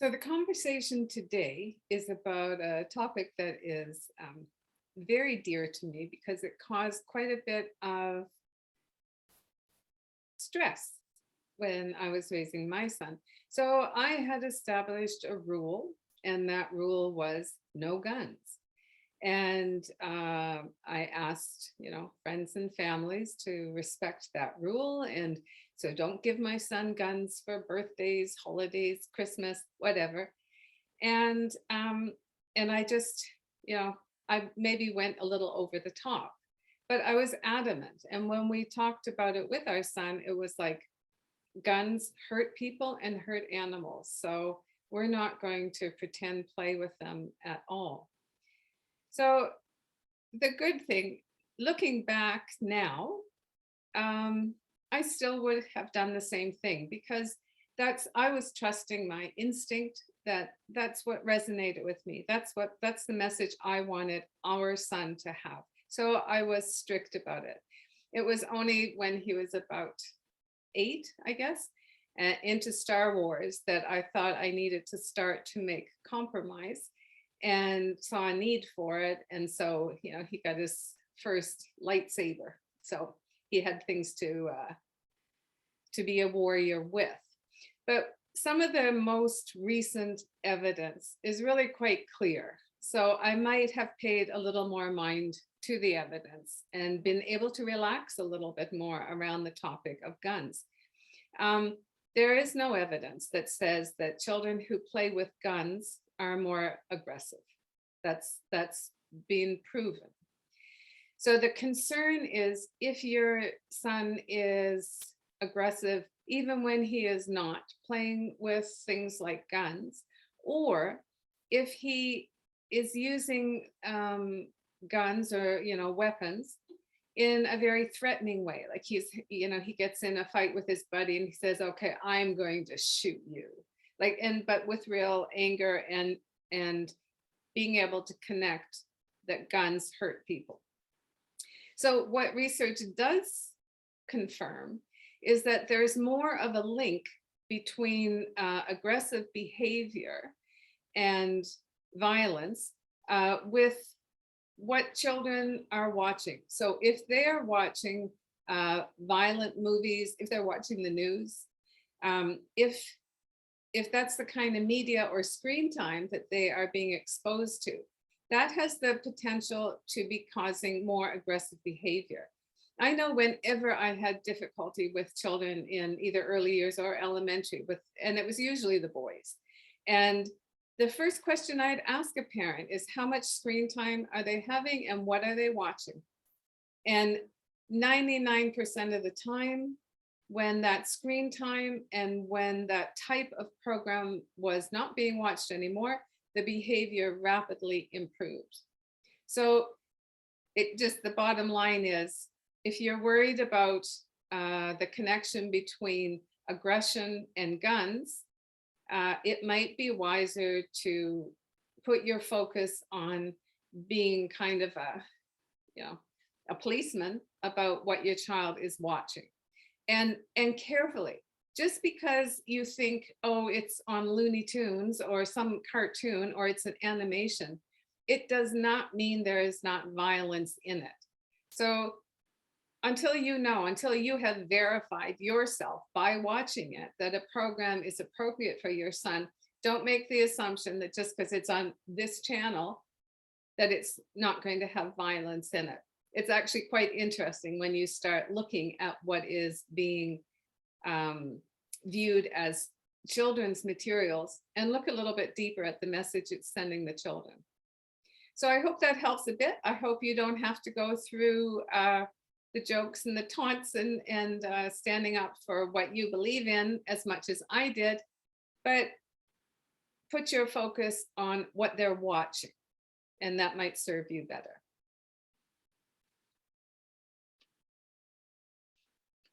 So the conversation today is about a topic that is very dear to me because it caused quite a bit of stress when I was raising my son. So I had established a rule, and that rule was no guns. And I asked, friends and families to respect that rule. And so don't give my son guns for birthdays, holidays, Christmas, whatever. And and I just, you know, I maybe went a little over the top, but I was adamant. And when we talked about it with our son, it was like guns hurt people and hurt animals. So we're not going to pretend play with them at all. So the good thing, looking back now, um, I still would have done the same thing because I was trusting my instinct that that's what resonated with me. That's the message I wanted our son to have. So I was strict about it. It was only when he was about 8, I guess, into Star Wars that I thought I needed to start to make compromise and saw a need for it. And so, he got his first lightsaber. So he had things to be a warrior with. But some of the most recent evidence is really quite clear. So I might have paid a little more mind to the evidence and been able to relax a little bit more around the topic of guns. There is no evidence that says that children who play with guns are more aggressive. That's been proven. So the concern is if your son is aggressive, even when he is not playing with things like guns, or if he is using guns or weapons in a very threatening way, like he gets in a fight with his buddy and he says, "Okay, I'm going to shoot you," but with real anger and being able to connect that guns hurt people. So what research does confirm is that there's more of a link between aggressive behavior and violence with what children are watching. So if they're watching violent movies, if they're watching the news, if that's the kind of media or screen time that they are being exposed to, that has the potential to be causing more aggressive behavior. I know whenever I had difficulty with children in either early years or elementary, and it was usually the boys. And the first question I'd ask a parent is, how much screen time are they having and what are they watching? And 99% of the time, when that screen time and when that type of program was not being watched anymore, the behavior rapidly improved. So the bottom line is, if you're worried about the connection between aggression and guns, it might be wiser to put your focus on being kind of a policeman about what your child is watching, and carefully. Just because you think, oh, it's on Looney Tunes or some cartoon or it's an animation, it does not mean there is not violence in it. So until you have verified yourself by watching it that a program is appropriate for your son, don't make the assumption that just because it's on this channel that it's not going to have violence in it. It's actually quite interesting when you start looking at what is being viewed as children's materials and look a little bit deeper at the message it's sending the children. So I hope that helps a bit. I hope you don't have to go through the jokes and the taunts and standing up for what you believe in as much as I did, but put your focus on what they're watching, and that might serve you better.